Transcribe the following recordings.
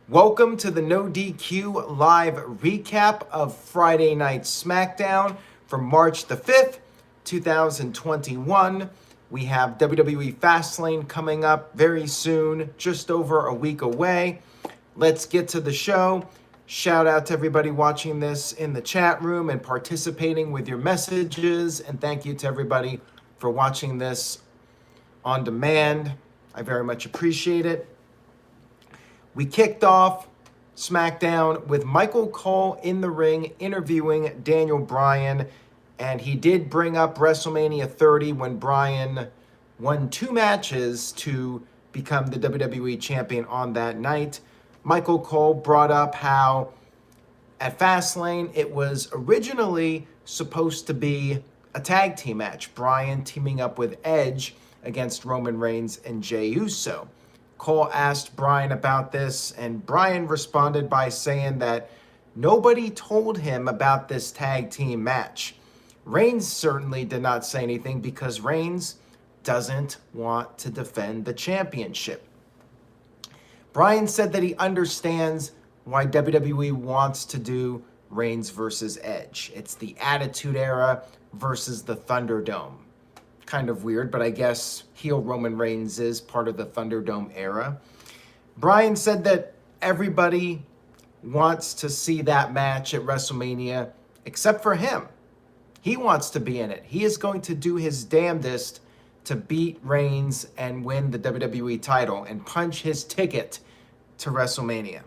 Welcome to the No DQ live recap of Friday Night Smackdown for March the 5th, 2021. We have WWE Fastlane coming up very soon, just over a week away. Let's get to the show. Shout out to everybody watching this in the chat room and participating with your messages. And thank you to everybody for watching this on demand. I very much appreciate it. We kicked off SmackDown with Michael Cole in the ring interviewing Daniel Bryan, and he did bring up WrestleMania 30 when Bryan won 2 matches to become the WWE champion on that night. Michael Cole brought up how at Fastlane it was originally supposed to be a tag team match, Bryan teaming up with Edge against Roman Reigns and Jey Uso. Cole asked Bryan about this, and Bryan responded by saying that nobody told him about this tag team match. Reigns certainly did not say anything because Reigns doesn't want to defend the championship. Bryan said that he understands why WWE wants to do Reigns versus Edge. It's the Attitude Era versus the Thunderdome. Kind of weird, but I guess heel Roman Reigns is part of the Thunderdome era. Bryan said that everybody wants to see that match at WrestleMania except for him. He wants to be in it. He is going to do his damnedest to beat Reigns and win the WWE title and punch his ticket to WrestleMania.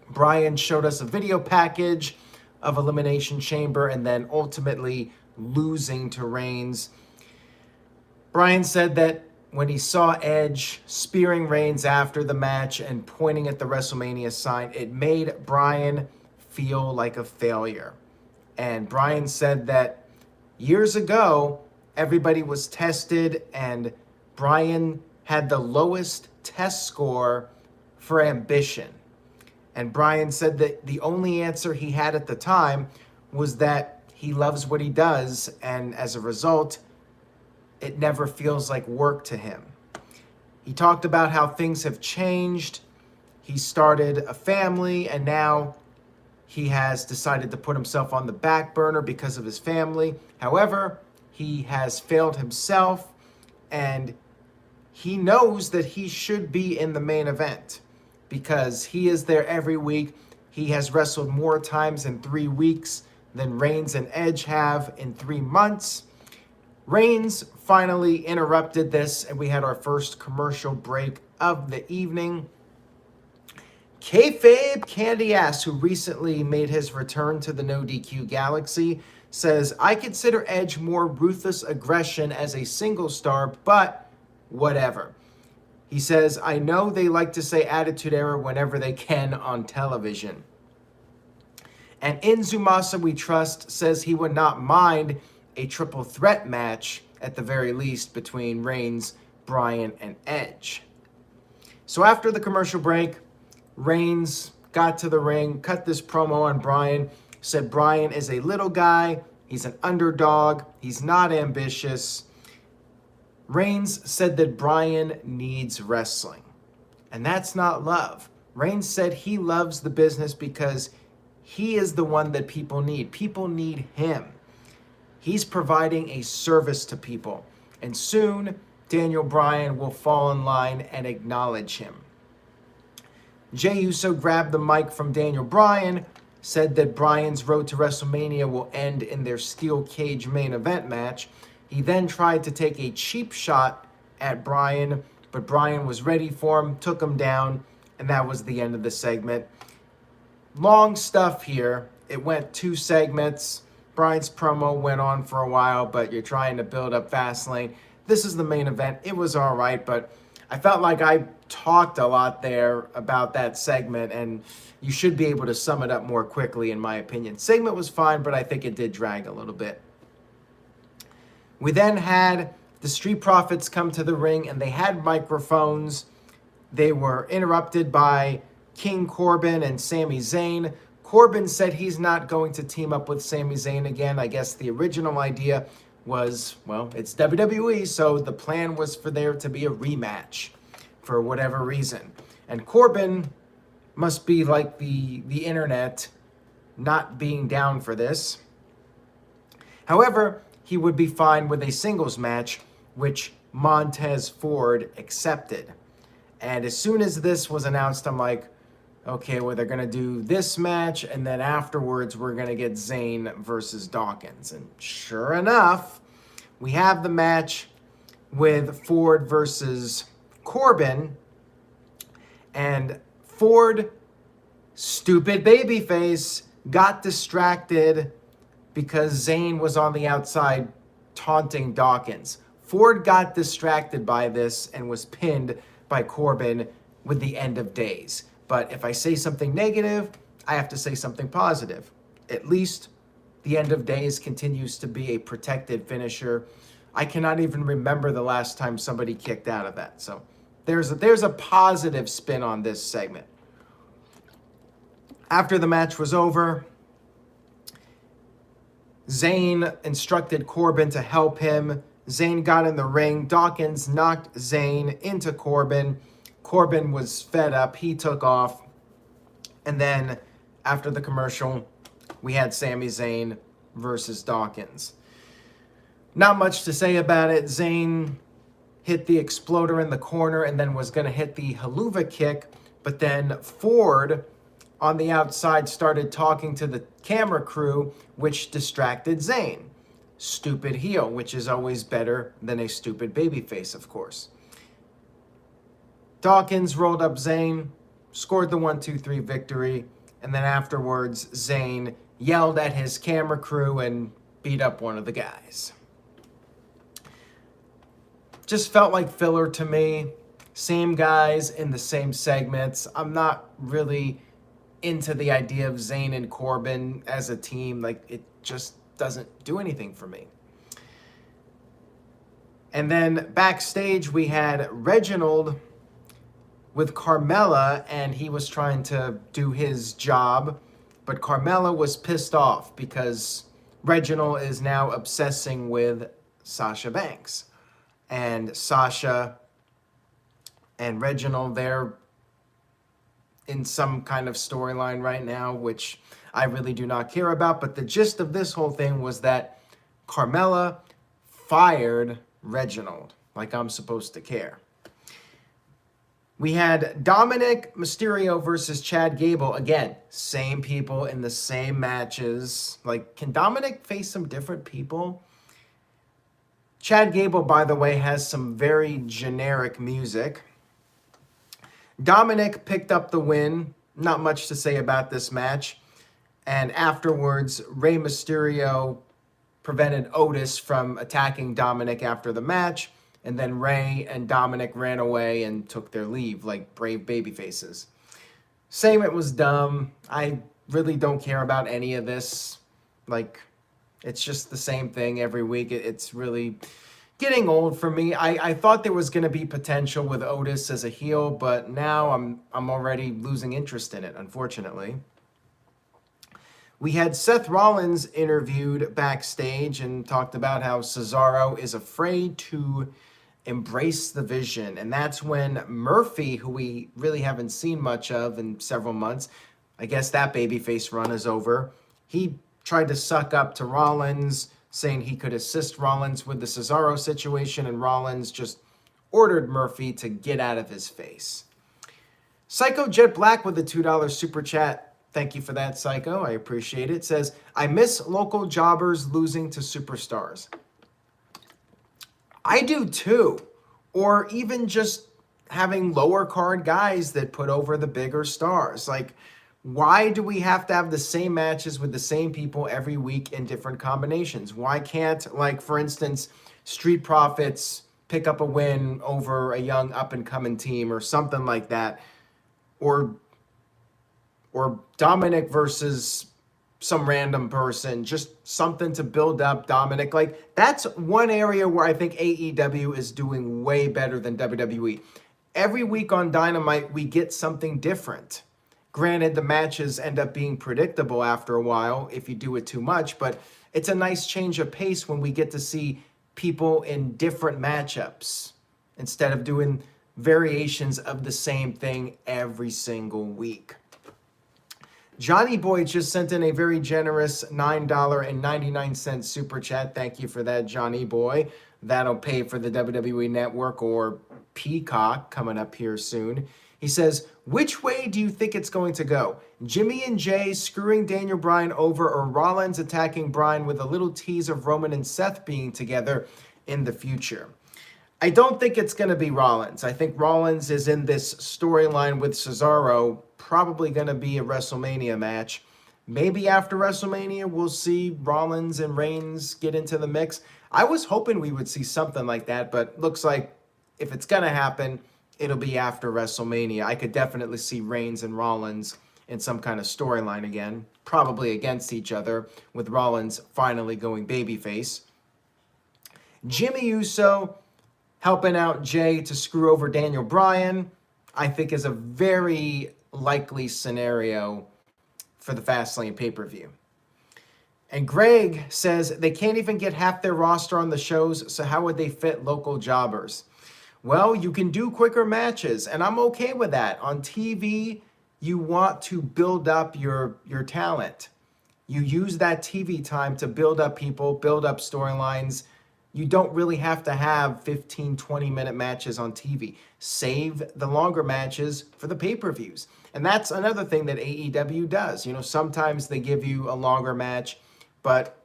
Bryan showed us a video package of Elimination Chamber and then ultimately losing to Reigns. Bryan said that when he saw Edge spearing Reigns after the match and pointing at the WrestleMania sign, it made Bryan feel like a failure. And Bryan said that years ago, everybody was tested and Bryan had the lowest test score for ambition. And Bryan said that the only answer he had at the time was that he loves what he does, and as a result, it never feels like work to him. He talked about how things have changed. He started a family, and now he has decided to put himself on the back burner because of his family. However, he has failed himself, and he knows that he should be in the main event because he is there every week. He has wrestled more times in 3 weeks than Reigns and Edge have in 3 months. Reigns finally interrupted this, and we had our first commercial break of the evening. Kayfabe Candy Ass, who recently made his return to the No DQ Galaxy, says, I consider Edge more ruthless aggression as a single star, but whatever. He says, I know they like to say Attitude Era whenever they can on television. And Inzumasa We Trust says he would not mind a triple threat match at the very least between Reigns, Bryan, and Edge. So after the commercial break, Reigns got to the ring, cut this promo on Bryan, said Bryan is a little guy, he's an underdog, he's not ambitious. Reigns said that Bryan needs wrestling, and that's not love. Reigns said he loves the business because he is the one that people need. People need him. He's providing a service to people, and soon Daniel Bryan will fall in line and acknowledge him. Jey Uso grabbed the mic from Daniel Bryan, said that Bryan's road to WrestleMania will end in their steel cage main event match. He then tried to take a cheap shot at Bryan, but Bryan was ready for him, took him down, and that was the end of the segment. Long stuff here. It went 2 segments. Bryan's promo went on for a while, but you're trying to build up Fastlane. This is the main event. It was all right, but I felt like I talked a lot there about that segment, and you should be able to sum it up more quickly, in my opinion. Segment was fine, but I think it did drag a little bit. We then had the Street Profits come to the ring, and they had microphones. They were interrupted by King Corbin and Sami Zayn. Corbin said he's not going to team up with Sami Zayn again. I guess the original idea was, well, it's WWE, so the plan was for there to be a rematch for whatever reason. And Corbin Must be like the internet not being down for this. However, he would be fine with a singles match, which Montez Ford accepted. And as soon as this was announced, I'm like, okay, well, they're going to do this match, and then afterwards we're going to get Zayn versus Dawkins. And sure enough, we have the match with Ford versus Corbin. And Ford, stupid babyface, got distracted because Zayn was on the outside taunting Dawkins. Ford got distracted by this and was pinned by Corbin with the end of days. But if I say something negative, I have to say something positive. At least the end of days continues to be a protected finisher. I cannot even remember the last time somebody kicked out of that. So there's a positive spin on this segment. After the match was over, Zayn instructed Corbin to help him. Zayn got in the ring. Dawkins knocked Zayn into Corbin. Corbin was fed up. He took off. And then after the commercial, we had Sami Zayn versus Dawkins. Not much to say about it. Zayn hit the exploder in the corner and then was going to hit the haluva kick. But then Ford on the outside started talking to the camera crew, which distracted Zayn. Stupid heel, which is always better than a stupid babyface, of course. Dawkins rolled up Zayn, scored the 1-2-3 victory, and then afterwards, Zayn yelled at his camera crew and beat up one of the guys. Just felt like filler to me. Same guys in the same segments. I'm not really into the idea of Zayn and Corbin as a team. Like, it just doesn't do anything for me. And then backstage, we had Reginald with Carmella, and he was trying to do his job, but Carmella was pissed off because Reginald is now obsessing with Sasha Banks. And Sasha and Reginald, they're in some kind of storyline right now, which I really do not care about. But the gist of this whole thing was that Carmella fired Reginald, like I'm supposed to care. We had Dominic Mysterio versus Chad Gable. Again, same people in the same matches. Like, can Dominic face some different people? Chad Gable, by the way, has some very generic music. Dominic picked up the win. Not much to say about this match. And afterwards, Rey Mysterio prevented Otis from attacking Dominic after the match. And then Rey and Dominic ran away and took their leave like brave babyfaces. Segment was dumb. I really don't care about any of this. Like, it's just the same thing every week. It's really getting old for me. I thought there was going to be potential with Otis as a heel, but now I'm already losing interest in it, unfortunately. We had Seth Rollins interviewed backstage and talked about how Cesaro is afraid to embrace the vision. And that's when Murphy, who we really haven't seen much of in several months, I guess that babyface run is over. He tried to suck up to Rollins, saying he could assist Rollins with the Cesaro situation, and Rollins just ordered Murphy to get out of his face. Psycho Jet Black with a $2 super chat. Thank you for that, Psycho. I appreciate it. Says, I miss local jobbers losing to superstars. I do too. Or even just having lower card guys that put over the bigger stars. Like, why do we have to have the same matches with the same people every week in different combinations? Why can't, like, for instance, Street Profits pick up a win over a young up-and-coming team or something like that? Or Dominic versus some random person, just something to build up Dominic. Like, that's one area where I think AEW is doing way better than WWE. Every week on Dynamite, we get something different. Granted, the matches end up being predictable after a while if you do it too much, but it's a nice change of pace when we get to see people in different matchups instead of doing variations of the same thing every single week. Johnny Boy just sent in a very generous $9.99 super chat. Thank you for that, Johnny Boy. That'll pay for the WWE Network or Peacock coming up here soon. He says, which way do you think it's going to go? Jimmy and Jey screwing Daniel Bryan over, or Rollins attacking Bryan with a little tease of Roman and Seth being together in the future? I don't think it's going to be Rollins. I think Rollins is in this storyline with Cesaro, probably going to be a WrestleMania match. Maybe after WrestleMania, we'll see Rollins and Reigns get into the mix. I was hoping we would see something like that, but looks like if it's going to happen, it'll be after WrestleMania. I could definitely see Reigns and Rollins in some kind of storyline again, probably against each other, with Rollins finally going babyface. Jey Uso helping out Jey to screw over Daniel Bryan, I think is a very likely scenario for the Fastlane pay-per-view. And Greg says they can't even get half their roster on the shows, so how would they fit local jobbers? Well, you can do quicker matches, and I'm okay with that. On TV, you want to build up your talent. You use that TV time to build up people, build up storylines. You don't really have to have 15, 20-minute matches on TV. Save the longer matches for the pay-per-views. And that's another thing that AEW does. You know, sometimes they give you a longer match, but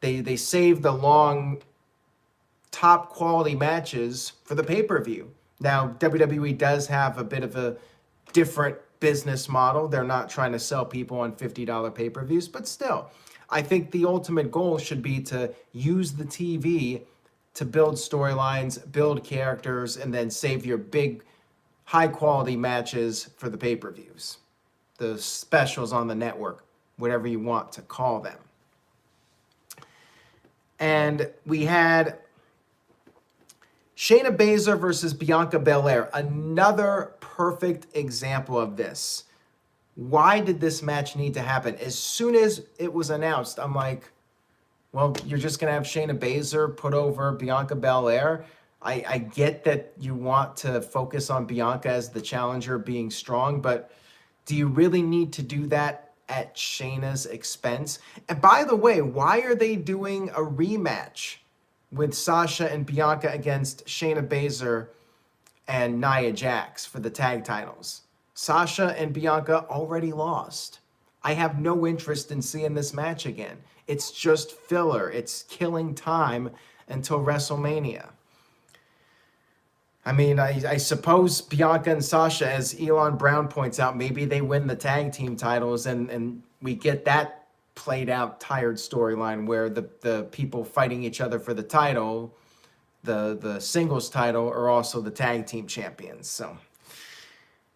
they save the long, top-quality matches for the pay-per-view. Now, WWE does have a bit of a different business model. They're not trying to sell people on $50 pay-per-views, but still, I think the ultimate goal should be to use the TV to build storylines, build characters, and then save your big, high-quality matches for the pay-per-views. The specials on the network, whatever you want to call them. And we had Shayna Baszler versus Bianca Belair. Another perfect example of this. Why did this match need to happen? As soon as it was announced, I'm like, well, you're just going to have Shayna Baszler put over Bianca Belair. I get that you want to focus on Bianca as the challenger being strong, but do you really need to do that at Shayna's expense? And by the way, why are they doing a rematch with Sasha and Bianca against Shayna Baszler and Nia Jax for the tag titles? Sasha and Bianca already lost. I have no interest in seeing this match again. It's just filler. It's killing time until WrestleMania. I mean, I suppose Bianca and Sasha, as Elon Brown points out, maybe they win the tag team titles and we get that played out, tired storyline where the people fighting each other for the title, the singles title, are also the tag team champions. So,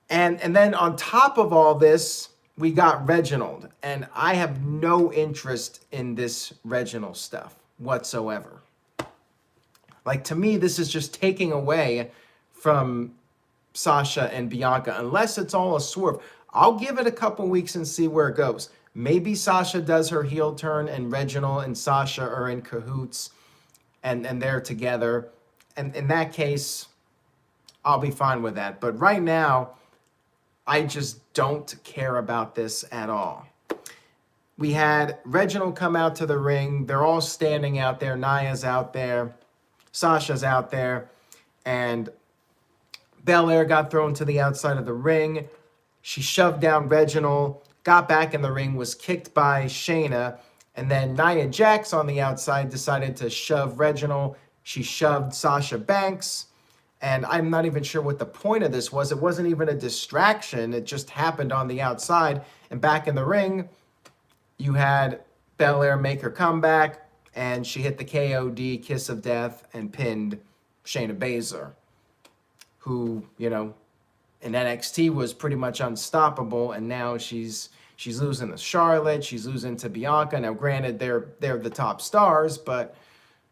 and then on top of all this, we got Reginald, and I have no interest in this Reginald stuff whatsoever. Like, to me, this is just taking away from Sasha and Bianca, unless it's all a swerve. I'll give it a couple weeks and see where it goes. Maybe Sasha does her heel turn and Reginald and Sasha are in cahoots and they're together. And in that case, I'll be fine with that. But right now, I just don't care about this at all. We had Reginald come out to the ring. They're all standing out there. Nia's out there. Sasha's out there. And Belair got thrown to the outside of the ring. She shoved down Reginald, got back in the ring, was kicked by Shayna. And then Nia Jax on the outside decided to shove Reginald. She shoved Sasha Banks. And I'm not even sure what the point of this was. It wasn't even a distraction. It just happened on the outside. And back in the ring, you had Belair make her comeback. And she hit the KOD, Kiss of Death, and pinned Shayna Baszler, who, you know, in NXT was pretty much unstoppable. And now she's losing to Charlotte. She's losing to Bianca. Now, granted, they're the top stars, but,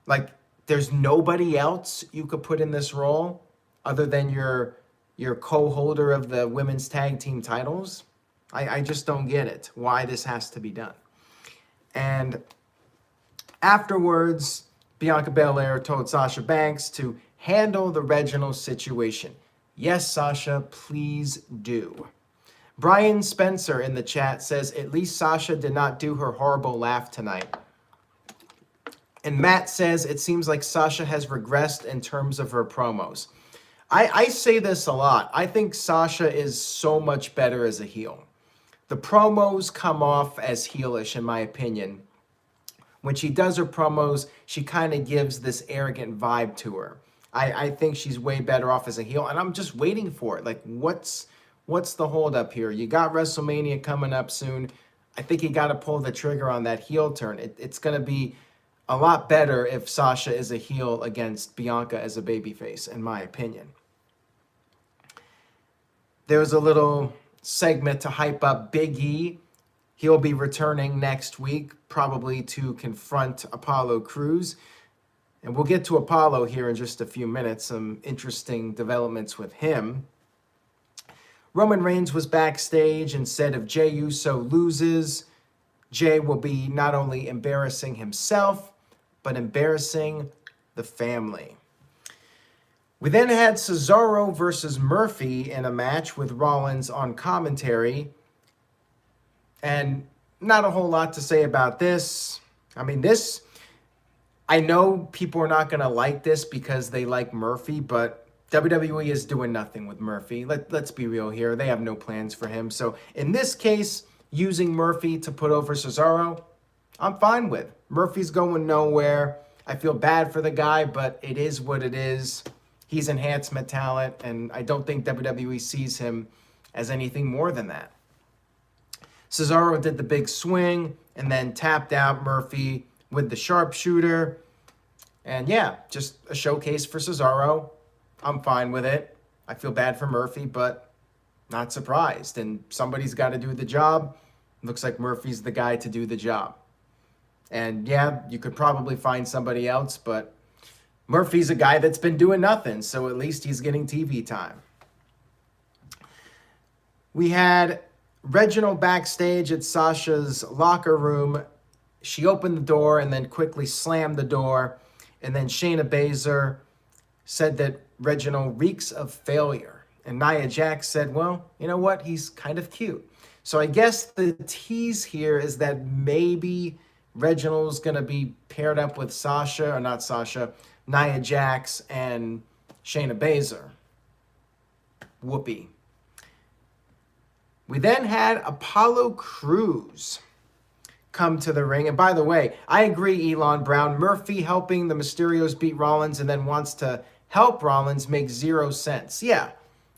like, there's nobody else you could put in this role other than your co-holder of the women's tag team titles. I just don't get it, why this has to be done. And afterwards, Bianca Belair told Sasha Banks to handle the Reginald situation. Yes, Sasha, please do. Brian Spencer in the chat says, at least Sasha did not do her horrible laugh tonight. And Matt says, it seems like Sasha has regressed in terms of her promos. I say this a lot. I think Sasha is so much better as a heel. The promos come off as heelish, in my opinion. When she does her promos, she kind of gives this arrogant vibe to her. I think she's way better off as a heel, and I'm just waiting for it. Like, what's the holdup here? You got WrestleMania coming up soon. I think you got to pull the trigger on that heel turn. It's going to be a lot better if Sasha is a heel against Bianca as a babyface, in my opinion. There was a little segment to hype up Big E. He'll be returning next week, probably to confront Apollo Crews. And we'll get to Apollo here in just a few minutes. Some interesting developments with him. Roman Reigns was backstage and said if Jey Uso loses, Jey will be not only embarrassing himself, but embarrassing the family. We then had Cesaro versus Murphy in a match with Rollins on commentary. And not a whole lot to say about this. I mean, I know people are not going to like this because they like Murphy, but WWE is doing nothing with Murphy. Let's be real here. They have no plans for him. So in this case, using Murphy to put over Cesaro, I'm fine with. Murphy's going nowhere. I feel bad for the guy, but it is what it is. He's enhancement talent, and I don't think WWE sees him as anything more than that. Cesaro did the big swing and then tapped out Murphy with the sharpshooter. And yeah, just a showcase for Cesaro. I'm fine with it. I feel bad for Murphy, but not surprised. And somebody's got to do the job. Looks like Murphy's the guy to do the job. And yeah, you could probably find somebody else, but Murphy's a guy that's been doing nothing, so at least he's getting TV time. We had Reginald backstage at Sasha's locker room. She opened the door and then quickly slammed the door. And then Shayna Baszler said that Reginald reeks of failure. And Nia Jax said, well, you know what? He's kind of cute. So I guess the tease here is that maybe Reginald's going to be paired up with Sasha, or not Sasha, Nia Jax and Shayna Baszler. Whoopee. We then had Apollo Crews come to the ring. And by the way, I agree, Elon Brown. Murphy helping the Mysterios beat Rollins and then wants to help Rollins makes 0 sense. Yeah.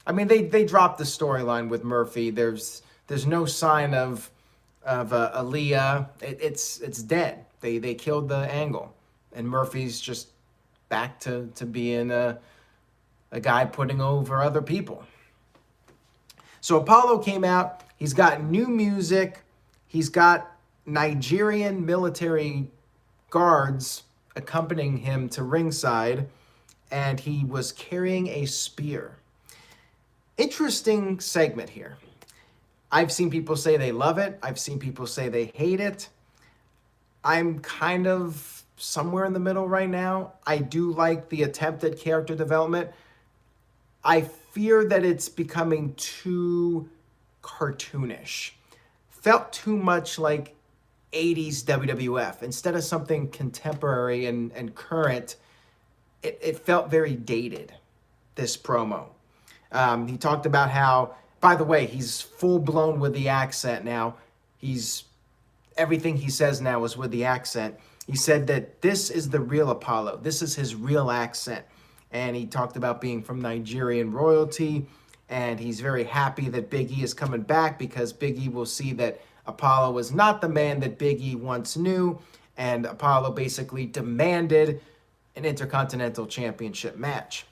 I mean, they dropped the storyline with Murphy. There's no sign of Aaliyah. It's dead. They killed the angle. And Murphy's just back to being a guy putting over other people. So Apollo came out. He's got new music. He's got Nigerian military guards accompanying him to ringside. And he was carrying a spear. Interesting segment here. I've seen people say they love it. I've seen people say they hate it. I'm kind of somewhere in the middle right now. I do like the attempt at character development. I fear that it's becoming too cartoonish. Felt too much like 80s WWF. Instead of something contemporary and current, it felt very dated, this promo. He talked about how, by the way, he's full-blown with the accent now. Everything he says now is with the accent. He said that this is the real Apollo. This is his real accent. And he talked about being from Nigerian royalty. And he's very happy that Big E is coming back because Big E will see that Apollo was not the man that Big E once knew. And Apollo basically demanded an Intercontinental Championship match.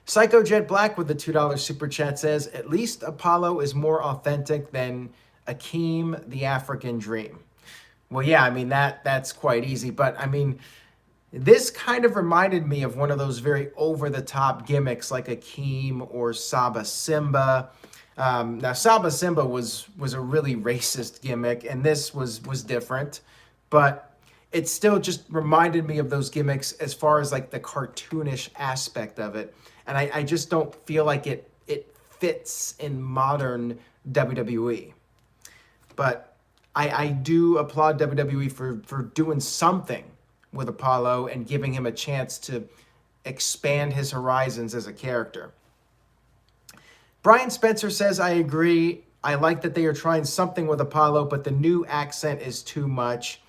Psycho Jet Black with the $2 super chat says, at least Apollo is more authentic than Akeem the African Dream. Well, yeah, I mean, that's quite easy. But, I mean, this kind of reminded me of one of those very over-the-top gimmicks like Akeem or Saba Simba. Now, Saba Simba was a really racist gimmick, and this was different. But it still just reminded me of those gimmicks as far as, like, the cartoonish aspect of it. And I just don't feel like it fits in modern WWE. But I do applaud WWE for doing something with Apollo and giving him a chance to expand his horizons as a character. Brian Spencer says, I agree. I like that they are trying something with Apollo, but the new accent is too much.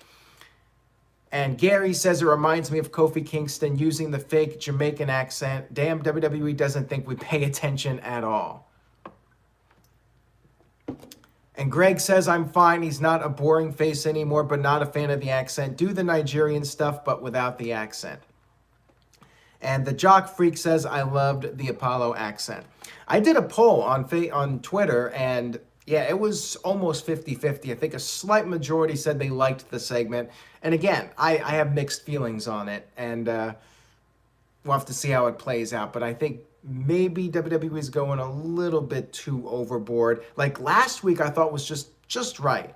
And Gary says, it reminds me of Kofi Kingston using the fake Jamaican accent. Damn, WWE doesn't think we pay attention at all. And Greg says, I'm fine. He's not a boring face anymore, but not a fan of the accent. Do the Nigerian stuff, but without the accent. And the Jock Freak says, I loved the Apollo accent. I did a poll on Twitter, and yeah, it was almost 50-50. I think a slight majority said they liked the segment. And again, I have mixed feelings on it, and we'll have to see how it plays out. But I think maybe WWE is going a little bit too overboard. Like last week, I thought was just right.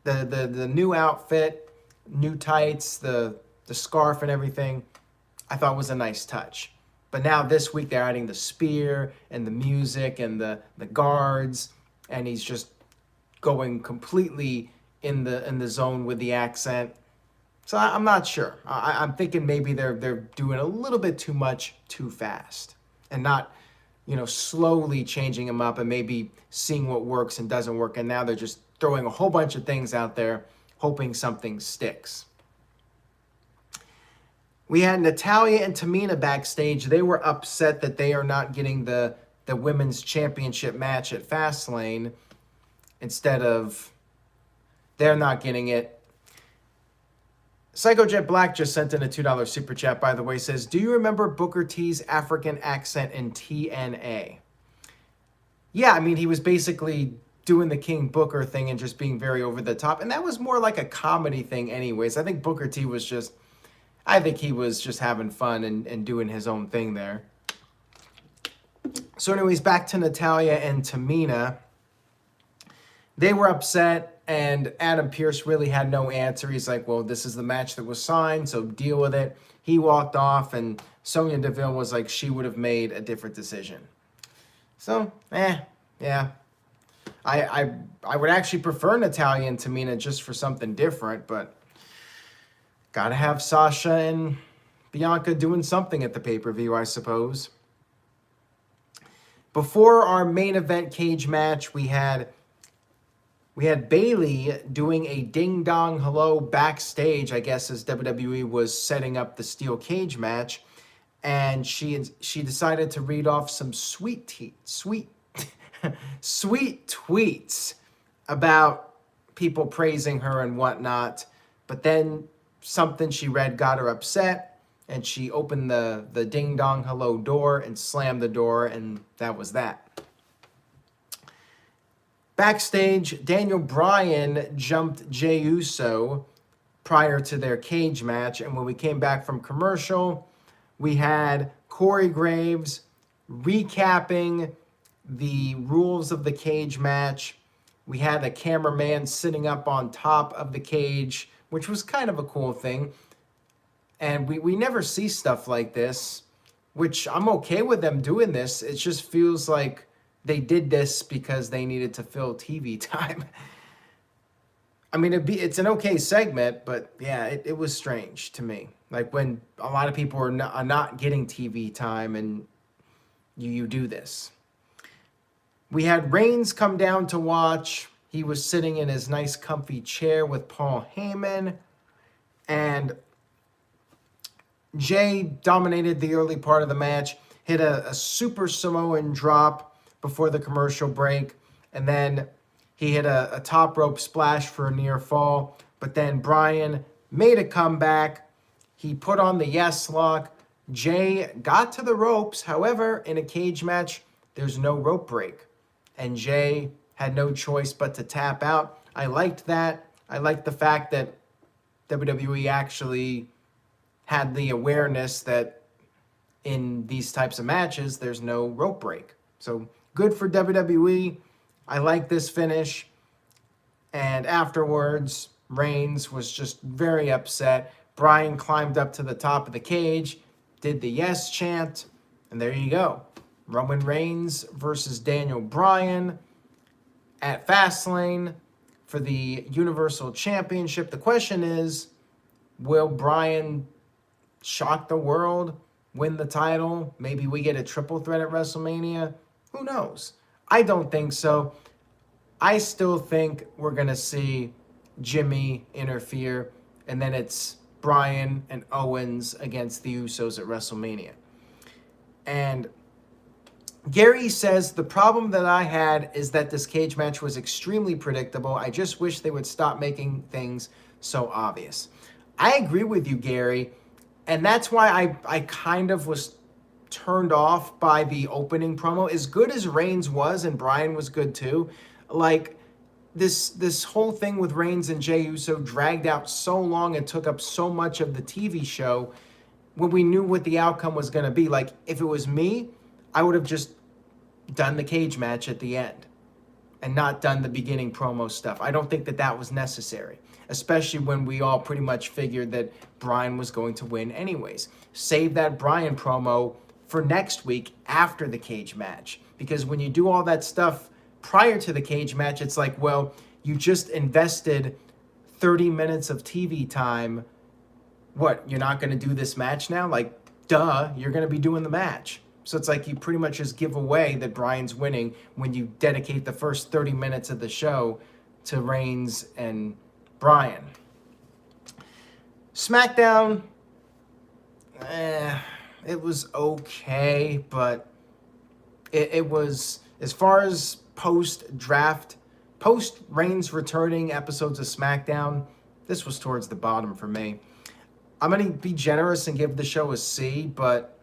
The new outfit, new tights, the scarf and everything, I thought was a nice touch. But now this week they're adding the spear and the music and the guards, and he's just going completely in the zone with the accent. So I'm not sure. I'm thinking maybe they're doing a little bit too much too fast, and not, slowly changing him up and maybe seeing what works and doesn't work. And now they're just throwing a whole bunch of things out there, hoping something sticks. We had Natalya and Tamina backstage. They were upset that they are not getting the women's championship match at Fastlane. Instead of, they're not getting it. Psycho Jet Black just sent in a $2 super chat, by the way, says, do you remember Booker T's African accent in TNA? Yeah, I mean, he was basically doing the King Booker thing and just being very over the top. And that was more like a comedy thing anyways. I think Booker T was just having fun and doing his own thing there. So anyways, back to Natalya and Tamina. They were upset, and Adam Pearce really had no answer. He's like, well, this is the match that was signed, so deal with it. He walked off, and Sonya Deville was like, she would have made a different decision. So, yeah. I would actually prefer Natalya and Tamina just for something different, but gotta have Sasha and Bianca doing something at the pay-per-view, I suppose. Before our main event cage match, we had Bayley doing a ding-dong hello backstage, I guess, as WWE was setting up the steel cage match. And she decided to read off some sweet tweets about people praising her and whatnot. But then something she read got her upset, and she opened the ding-dong hello door and slammed the door, and that was that. Backstage, Daniel Bryan jumped Jey Uso prior to their cage match, and when we came back from commercial, we had Corey Graves recapping the rules of the cage match. We had a cameraman sitting up on top of the cage, which was kind of a cool thing. And we never see stuff like this, which I'm okay with them doing this. It just feels like they did this because they needed to fill TV time. I mean, it's an okay segment, but yeah, it was strange to me. Like when a lot of people are not getting TV time and you do this. We had Reigns come down to watch. He was sitting in his nice comfy chair with Paul Heyman. And Jey dominated the early part of the match, hit a Super Samoan drop before the commercial break, and then he hit a top rope splash for a near fall. But then Bryan made a comeback. He put on the yes lock. Jey got to the ropes. However, in a cage match, there's no rope break. And Jey had no choice but to tap out. I liked that. I liked the fact that WWE actually had the awareness that in these types of matches, there's no rope break. So good for WWE. I like this finish. And afterwards, Reigns was just very upset. Bryan climbed up to the top of the cage, did the yes chant, and there you go. Roman Reigns versus Daniel Bryan at Fastlane for the Universal Championship. The question is, will Bryan shock the world, win the title? Maybe we get a triple threat at WrestleMania? Who knows? I don't think so. I still think we're going to see Jimmy interfere, and then it's Bryan and Owens against the Usos at WrestleMania. And Gary says, the problem that I had is that this cage match was extremely predictable. I just wish they would stop making things so obvious. I agree with you, Gary. And that's why I kind of was turned off by the opening promo. As good as Reigns was, and Bryan was good too, like this whole thing with Reigns and Jey Uso dragged out so long and took up so much of the TV show when we knew what the outcome was going to be. Like, if it was me, I would have just done the cage match at the end and not done the beginning promo stuff. I don't think that that was necessary, especially when we all pretty much figured that Bryan was going to win anyways. Save that Bryan promo for next week after the cage match, because when you do all that stuff prior to the cage match, it's like, well, you just invested 30 minutes of TV time. What, you're not going to do this match now? Like, duh, you're going to be doing the match. So it's like you pretty much just give away that Bryan's winning when you dedicate the first 30 minutes of the show to Reigns and Bryan. SmackDown, it was okay, but it was, as far as post-draft, post-Reigns returning episodes of SmackDown, this was towards the bottom for me. I'm going to be generous and give the show a C, but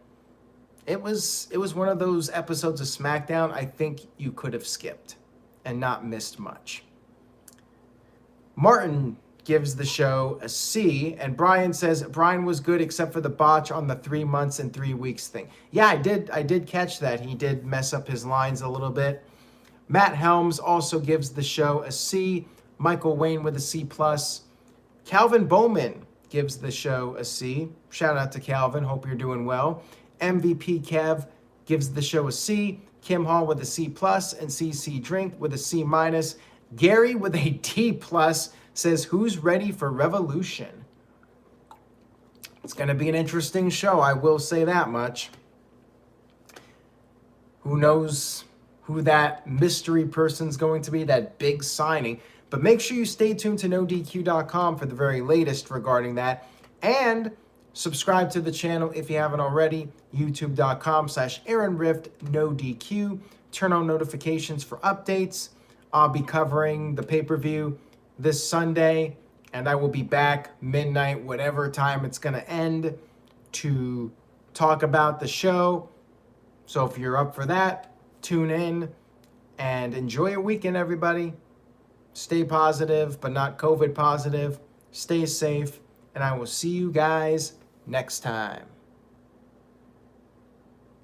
it was one of those episodes of SmackDown I think you could have skipped and not missed much. Martin gives the show a C, and Bryan says Bryan was good except for the botch on the 3 months and 3 weeks thing. Yeah, I did catch that. He did mess up his lines a little bit. Matt Helms also gives the show a C. Michael Wayne with a C+. Calvin Bowman gives the show a C. Shout out to Calvin. Hope you're doing well. MVP Kev gives the show a C. Kim Hall with a C+, and CC Drink with a C-. Gary with a D+ says, who's ready for Revolution? It's going to be an interesting show, I will say that much. Who knows who that mystery person's going to be, that big signing. But make sure you stay tuned to NoDQ.com for the very latest regarding that. And subscribe to the channel if you haven't already. YouTube.com/AaronRift NoDQ. Turn on notifications for updates. I'll be covering the pay-per-view this Sunday, and I will be back midnight, whatever time it's going to end, to talk about the show. So if you're up for that, tune in and enjoy your weekend, everybody. Stay positive, but not COVID positive. Stay safe, and I will see you guys next time.